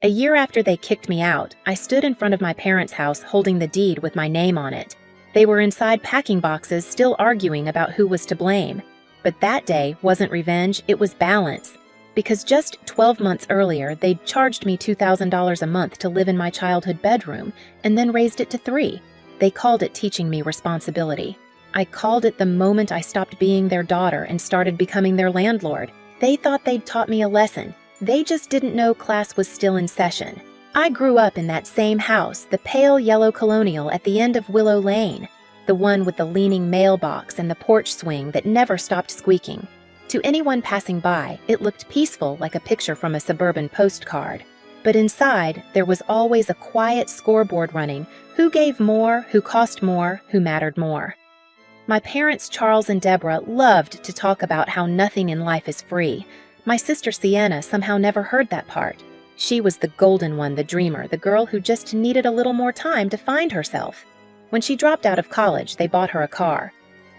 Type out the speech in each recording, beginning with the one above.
A year after they kicked me out, I stood in front of my parents' house holding the deed with my name on it. They were inside packing boxes, still arguing about who was to blame. But that day wasn't revenge, it was balance. Because just 12 months earlier, they'd charged me $2,000 a month to live in my childhood bedroom, and then raised it to $3,000. They called it teaching me responsibility. I called it the moment I stopped being their daughter and started becoming their landlord. They thought they'd taught me a lesson. They just didn't know class was still in session. I grew up in that same house, the pale yellow colonial at the end of Willow Lane, the one with the leaning mailbox and the porch swing that never stopped squeaking. To anyone passing by, it looked peaceful like a picture from a suburban postcard. But inside, there was always a quiet scoreboard running: who gave more, who cost more, who mattered more. My parents, Charles and Deborah, loved to talk about how nothing in life is free. My sister Sienna somehow never heard that part. She was the golden one, the dreamer, the girl who just needed a little more time to find herself. When she dropped out of college, they bought her a car.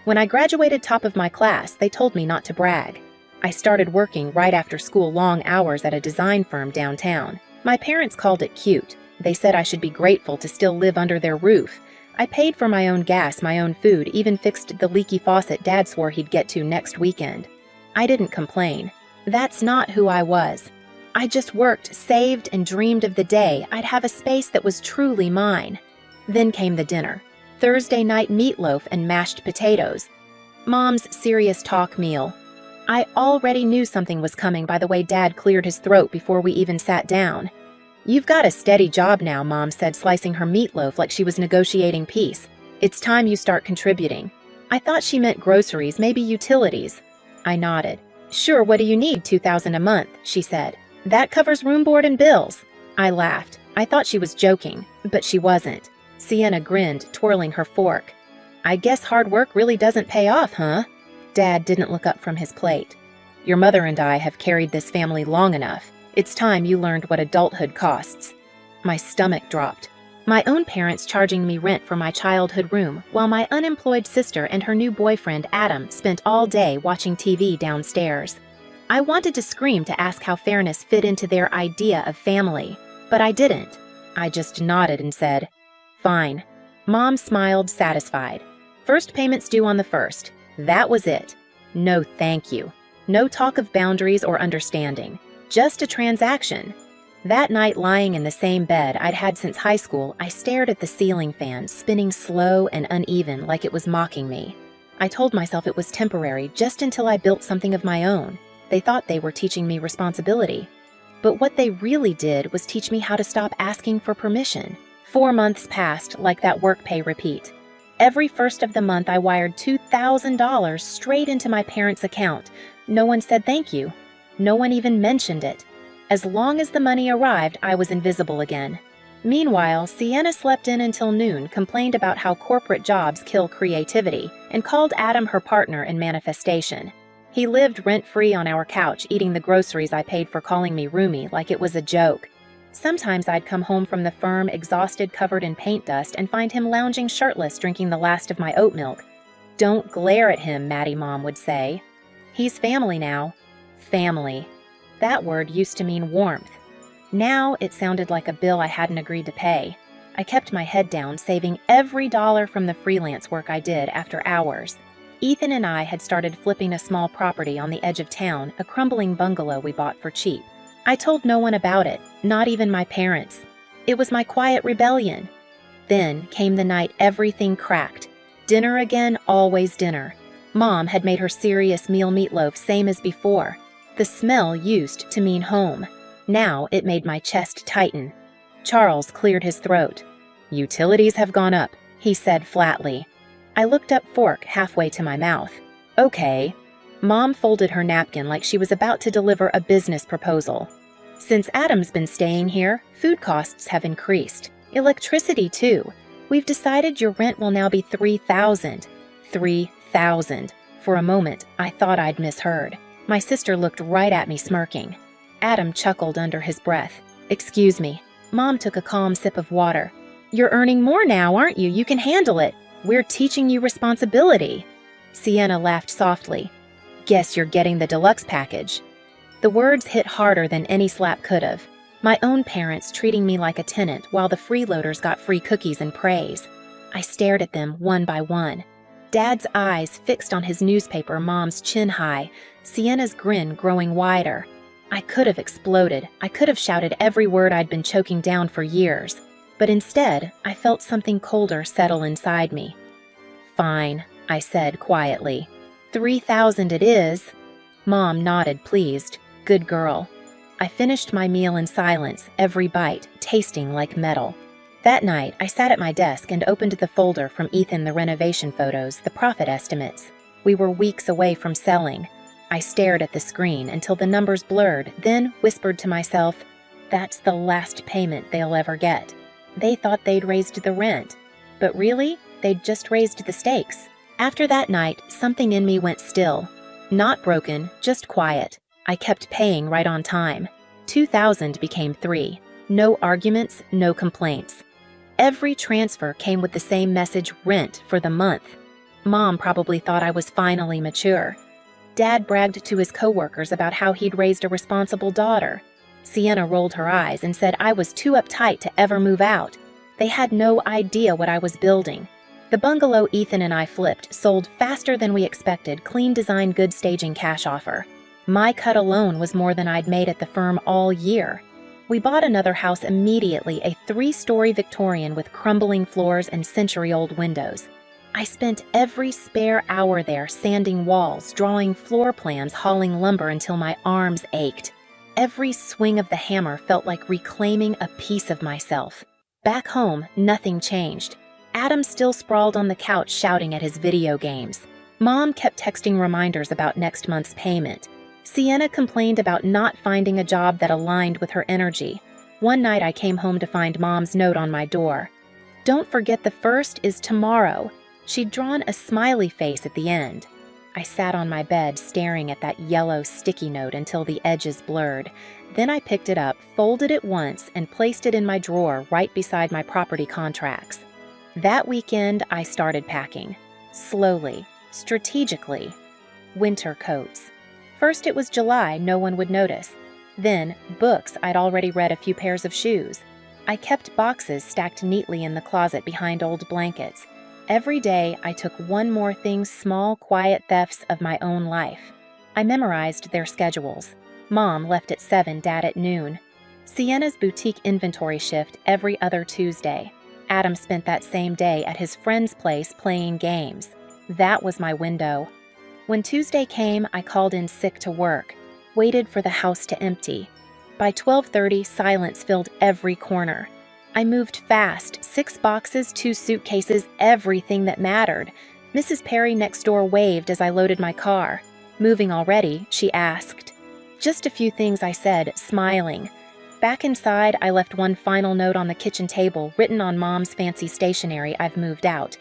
When I graduated top of my class, they told me not to brag. I started working right after school, long hours at a design firm downtown. My parents called it cute. They said I should be grateful to still live under their roof. I paid for my own gas, my own food, even fixed the leaky faucet Dad swore he'd get to next weekend. I didn't complain. That's not who I was. I just worked, saved, and dreamed of the day I'd have a space that was truly mine. Then came the dinner. Thursday night meatloaf and mashed potatoes. Mom's serious talk meal. I already knew something was coming by the way Dad cleared his throat before we even sat down. "You've got a steady job now," Mom said, slicing her meatloaf like she was negotiating peace. "It's time you start contributing." I thought she meant groceries, maybe utilities. I nodded. "Sure, what do you need? $2,000 a month," she said. "That covers room, board, and bills." I laughed. I thought she was joking, but she wasn't. Sienna grinned, twirling her fork. "I guess hard work really doesn't pay off, huh?" Dad didn't look up from his plate. "Your mother and I have carried this family long enough. It's time you learned what adulthood costs." My stomach dropped. My own parents charging me rent for my childhood room, while my unemployed sister and her new boyfriend, Adam, spent all day watching TV downstairs. I wanted to scream to ask how fairness fit into their idea of family, but I didn't. I just nodded and said, "Fine." Mom smiled, satisfied. First payments due on the 1st. That was it. No thank you. No talk of boundaries or understanding. Just a transaction. That night, lying in the same bed I'd had since high school, I stared at the ceiling fan, spinning slow and uneven like it was mocking me. I told myself it was temporary, just until I built something of my own. They thought they were teaching me responsibility. But what they really did was teach me how to stop asking for permission. 4 months passed like that work pay repeat. Every first of the month, I wired $2,000 straight into my parents' account. No one said thank you. No one even mentioned it. As long as the money arrived, I was invisible again. Meanwhile, Sienna slept in until noon, complained about how corporate jobs kill creativity, and called Adam her partner in manifestation. He lived rent-free on our couch, eating the groceries I paid for, calling me roomie like it was a joke. Sometimes I'd come home from the firm, exhausted, covered in paint dust, and find him lounging shirtless, drinking the last of my oat milk. "Don't glare at him," Maddie Mom would say. "He's family now." Family. That word used to mean warmth. Now it sounded like a bill I hadn't agreed to pay. I kept my head down, saving every dollar from the freelance work I did after hours. Ethan and I had started flipping a small property on the edge of town, a crumbling bungalow we bought for cheap. I told no one about it, not even my parents. It was my quiet rebellion. Then came the night everything cracked. Dinner again, always dinner. Mom had made her serious meal meatloaf, same as before. The smell used to mean home. Now it made my chest tighten. Charles cleared his throat. "Utilities have gone up," he said flatly. I looked up, fork halfway to my mouth. "Okay." Mom folded her napkin like she was about to deliver a business proposal. "Since Adam's been staying here, food costs have increased. Electricity, too. We've decided your rent will now be $3,000. $3,000. For a moment, I thought I'd misheard. My sister looked right at me, smirking. Adam chuckled under his breath. "Excuse me." Mom took a calm sip of water. "You're earning more now, aren't you? You can handle it. We're teaching you responsibility." Sienna laughed softly. "Guess you're getting the deluxe package." The words hit harder than any slap could have. My own parents treating me like a tenant while the freeloaders got free cookies and praise. I stared at them one by one. Dad's eyes fixed on his newspaper, Mom's chin high, Sienna's grin growing wider. I could have exploded. I could have shouted every word I'd been choking down for years. But instead, I felt something colder settle inside me. "Fine," I said quietly. 3,000 it is." Mom nodded, pleased. "Good girl." I finished my meal in silence, every bite tasting like metal. That night, I sat at my desk and opened the folder from Ethan, the renovation photos, the profit estimates. We were weeks away from selling. I stared at the screen until the numbers blurred, then whispered to myself, "That's the last payment they'll ever get." They thought they'd raised the rent, but really, they'd just raised the stakes. After that night, something in me went still. Not broken, just quiet. I kept paying right on time. 2,000 became 3. No arguments, no complaints. Every transfer came with the same message, rent for the month. Mom probably thought I was finally mature. Dad bragged to his coworkers about how he'd raised a responsible daughter. Sienna rolled her eyes and said I was too uptight to ever move out. They had no idea what I was building. The bungalow Ethan and I flipped sold faster than we expected, clean design, good staging cash offer. My cut alone was more than I'd made at the firm all year. We bought another house immediately, a 3-story Victorian with crumbling floors and century-old windows. I spent every spare hour there sanding walls, drawing floor plans, hauling lumber until my arms ached. Every swing of the hammer felt like reclaiming a piece of myself. Back home, nothing changed. Adam still sprawled on the couch shouting at his video games. Mom kept texting reminders about next month's payment. Sienna complained about not finding a job that aligned with her energy. One night I came home to find Mom's note on my door. "Don't forget the 1st is tomorrow." She'd drawn a smiley face at the end. I sat on my bed staring at that yellow sticky note until the edges blurred. Then I picked it up, folded it once, and placed it in my drawer right beside my property contracts. That weekend, I started packing. Slowly, strategically. Winter coats. First it was July, no one would notice. Then, books I'd already read, a few pairs of shoes. I kept boxes stacked neatly in the closet behind old blankets. Every day, I took one more thing, small, quiet thefts of my own life. I memorized their schedules. Mom left at 7, Dad at noon. Sienna's boutique inventory shift every other Tuesday. Adam spent that same day at his friend's place playing games. That was my window. When Tuesday came, I called in sick to work, waited for the house to empty. By 12:30, silence filled every corner. I moved fast, 6 boxes, 2 suitcases, everything that mattered. Mrs. Perry next door waved as I loaded my car. "Moving already?" she asked. "Just a few things," I said, smiling. Back inside, I left one final note on the kitchen table, written on Mom's fancy stationery. "I've moved out.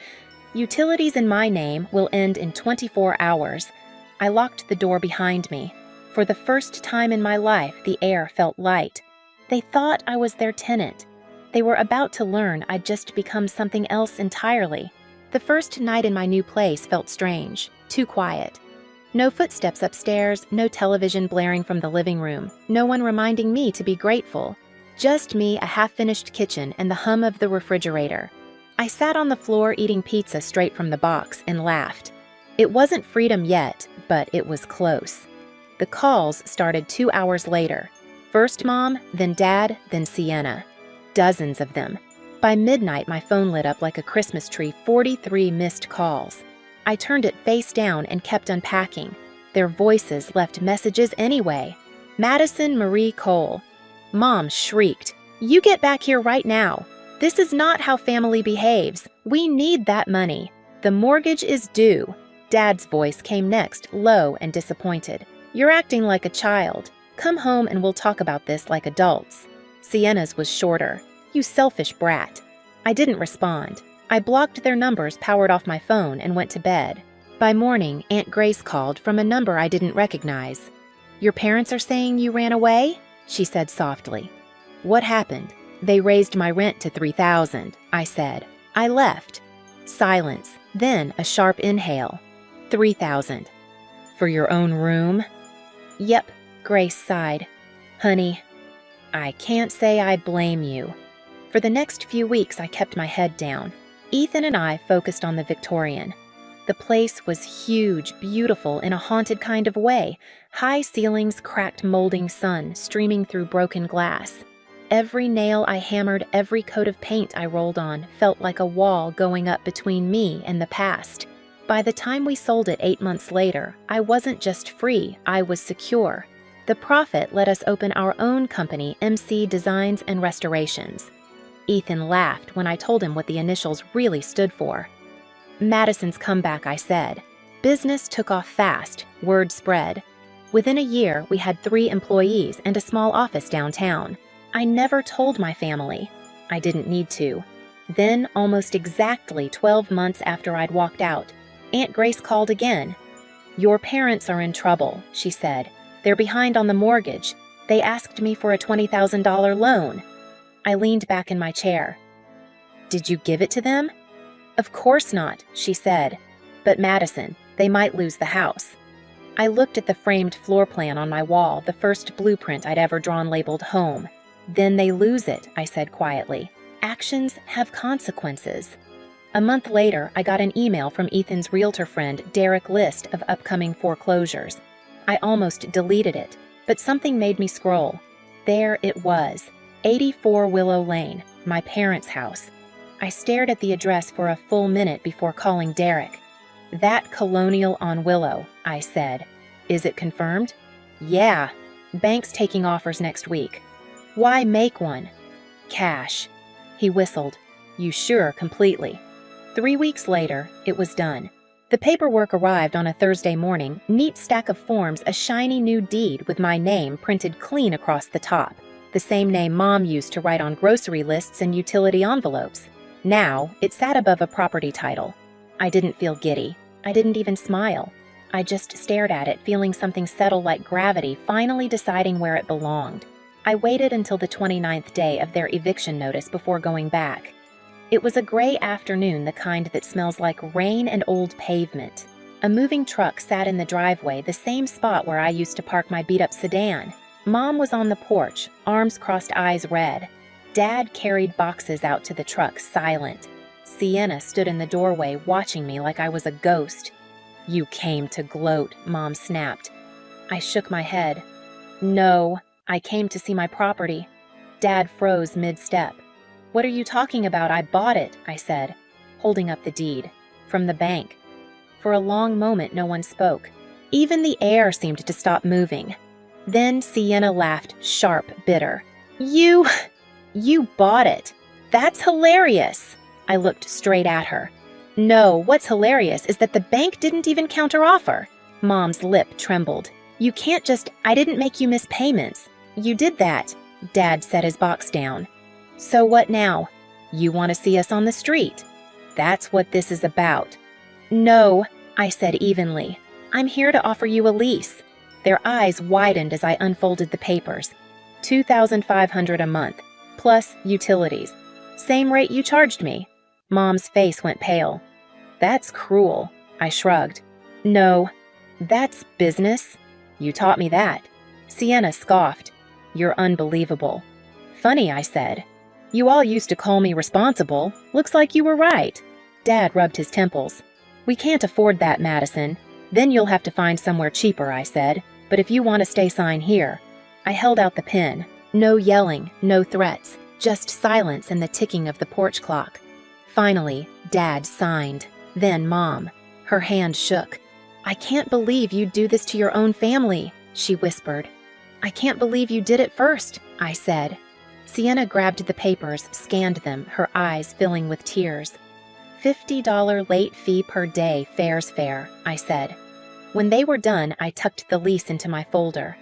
Utilities in my name will end in 24 hours. I locked the door behind me. For the first time in my life, the air felt light. They thought I was their tenant. They were about to learn I'd just become something else entirely. The first night in my new place felt strange, too quiet. No footsteps upstairs, no television blaring from the living room, no one reminding me to be grateful. Just me, a half-finished kitchen, and the hum of the refrigerator. I sat on the floor eating pizza straight from the box and laughed. It wasn't freedom yet, but it was close. The calls started 2 hours later. First Mom, then Dad, then Sienna. Dozens of them. By midnight, my phone lit up like a Christmas tree, 43 missed calls. I turned it face down and kept unpacking. Their voices left messages anyway. Madison Marie Cole. Mom shrieked, "You get back here right now. This is not how family behaves. We need that money. The mortgage is due." Dad's voice came next, low and disappointed. "You're acting like a child. Come home and we'll talk about this like adults." Sienna's was shorter. "You selfish brat." I didn't respond. I blocked their numbers, powered off my phone, and went to bed. By morning, Aunt Grace called from a number I didn't recognize. "Your parents are saying you ran away?" she said softly. "What happened?" "They raised my rent to 3,000, I said. "I left." Silence, then a sharp inhale. 3,000. "For your own room?" "Yep," Grace sighed. "Honey, I can't say I blame you. For the next few weeks, I kept my head down. Ethan and I focused on the Victorian. The place was huge, beautiful in a haunted kind of way. High ceilings, cracked molding sun streaming through broken glass. Every nail I hammered, every coat of paint I rolled on felt like a wall going up between me and the past. By the time we sold it 8 months later, I wasn't just free, I was secure. The profit let us open our own company, MC Designs and Restorations. Ethan laughed when I told him what the initials really stood for. Madison's comeback, I said. Business took off fast, word spread. Within a year, we had 3 employees and a small office downtown. I never told my family. I didn't need to. Then, almost exactly 12 months after I'd walked out, Aunt Grace called again. "Your parents are in trouble," she said. "They're behind on the mortgage. They asked me for a $20,000 loan." I leaned back in my chair. "Did you give it to them?" "Of course not," she said. "But Madison, they might lose the house." I looked at the framed floor plan on my wall, the first blueprint I'd ever drawn labeled home. "Then they lose it," I said quietly. "Actions have consequences." A month later, I got an email from Ethan's realtor friend, Derek List, of upcoming foreclosures. I almost deleted it, but something made me scroll. There it was, 84 Willow Lane, my parents' house. I stared at the address for a full minute before calling Derek. "That colonial on Willow," I said. "Is it confirmed?" "Yeah. Bank's taking offers next week." "Why make one?" "Cash." He whistled. "You sure completely?" 3 weeks later, it was done. The paperwork arrived on a Thursday morning, neat stack of forms, a shiny new deed with my name printed clean across the top, the same name Mom used to write on grocery lists and utility envelopes. Now, it sat above a property title. I didn't feel giddy. I didn't even smile. I just stared at it, feeling something settle like gravity, finally deciding where it belonged. I waited until the 29th day of their eviction notice before going back. It was a gray afternoon, the kind that smells like rain and old pavement. A moving truck sat in the driveway, the same spot where I used to park my beat-up sedan. Mom was on the porch, arms crossed, eyes red. Dad carried boxes out to the truck, silent. Sienna stood in the doorway, watching me like I was a ghost. "You came to gloat," Mom snapped. I shook my head. "No, I came to see my property." Dad froze mid-step. "What are you talking about? I bought it," I said, holding up the deed. "From the bank." For a long moment, no one spoke. Even the air seemed to stop moving. Then Sienna laughed, sharp, bitter. You bought it. That's hilarious." I looked straight at her. "No, what's hilarious is that the bank didn't even counteroffer." Mom's lip trembled. "You can't just, I didn't make you miss payments. You did that." Dad set his box down. "So what now? You want to see us on the street? That's what this is about." "No," I said evenly. "I'm here to offer you a lease." Their eyes widened as I unfolded the papers. $2,500 a month, plus utilities. Same rate you charged me. Mom's face went pale. "That's cruel," I shrugged. "No, that's business. You taught me that." Sienna scoffed. "You're unbelievable." "Funny," I said. "You all used to call me responsible. Looks like you were right." Dad rubbed his temples. "We can't afford that, Madison. Then you'll have to find somewhere cheaper," I said. "But if you want to stay, sign here." I held out the pen. No yelling, no threats, just silence and the ticking of the porch clock. Finally, Dad signed. Then Mom. Her hand shook. "I can't believe you'd do this to your own family," she whispered. "I can't believe you did it first," I said. Sienna grabbed the papers, scanned them, her eyes filling with tears. $50 late fee per day, fair's fair, I said. When they were done, I tucked the lease into my folder.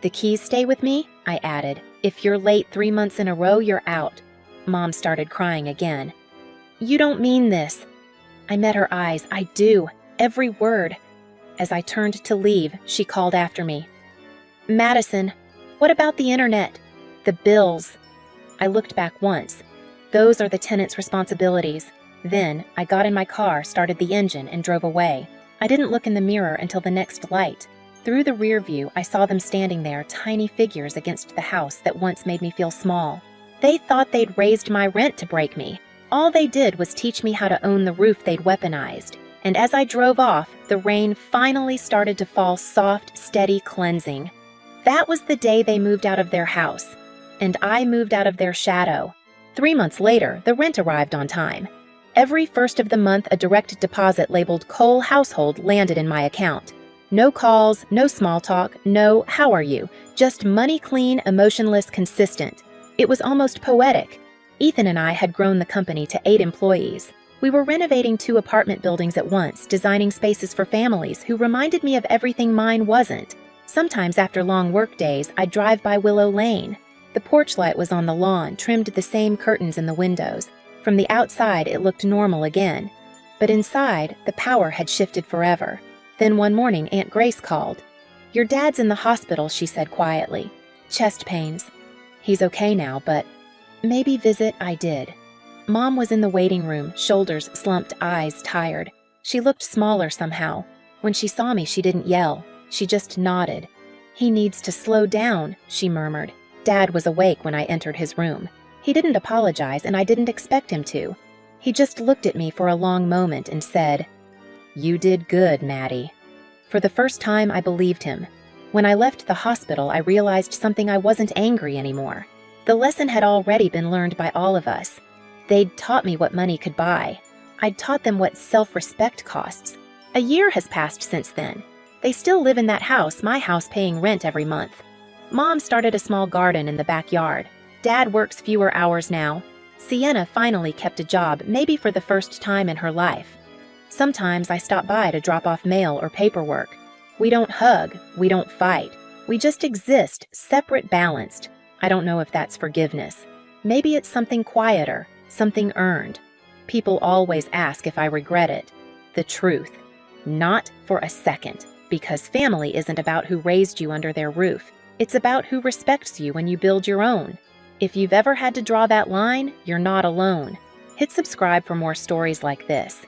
"The keys stay with me," I added. "If you're late 3 months in a row, you're out." Mom started crying again. "You don't mean this." I met her eyes. "I do. Every word." As I turned to leave, she called after me. "Madison, what about the internet? The bills?" I looked back once. "Those are the tenant's responsibilities." Then I got in my car, started the engine, and drove away. I didn't look in the mirror until the next light. Through the rear view, I saw them standing there, tiny figures against the house that once made me feel small. They thought they'd raised my rent to break me. All they did was teach me how to own the roof they'd weaponized. And as I drove off, the rain finally started to fall, soft, steady, cleansing. That was the day they moved out of their house. And I moved out of their shadow. 3 months later, the rent arrived on time. Every first of the month, a direct deposit labeled Cole Household landed in my account. No calls, no small talk, no "how are you?" Just money clean, emotionless, consistent. It was almost poetic. Ethan and I had grown the company to 8 employees. We were renovating 2 apartment buildings at once, designing spaces for families who reminded me of everything mine wasn't. Sometimes after long work days, I'd drive by Willow Lane. The porch light was on the lawn, trimmed the same curtains in the windows. From the outside, it looked normal again. But inside, the power had shifted forever. Then one morning, Aunt Grace called. "Your dad's in the hospital," she said quietly. "Chest pains. He's okay now, but..." Maybe visit I did. Mom was in the waiting room, shoulders slumped, eyes tired. She looked smaller somehow. When she saw me, she didn't yell. She just nodded. "He needs to slow down," she murmured. Dad was awake when I entered his room. He didn't apologize, and I didn't expect him to. He just looked at me for a long moment and said, "You did good, Maddie." For the first time, I believed him. When I left the hospital, I realized something: I wasn't angry anymore. The lesson had already been learned by all of us. They'd taught me what money could buy. I'd taught them what self-respect costs. A year has passed since then. They still live in that house, my house, paying rent every month. Mom started a small garden in the backyard. Dad works fewer hours now. Sienna finally kept a job, maybe for the first time in her life. Sometimes I stop by to drop off mail or paperwork. We don't hug, we don't fight. We just exist, separate, balanced. I don't know if that's forgiveness. Maybe it's something quieter, something earned. People always ask if I regret it. The truth: not for a second, because family isn't about who raised you under their roof. It's about who respects you when you build your own. If you've ever had to draw that line, you're not alone. Hit subscribe for more stories like this.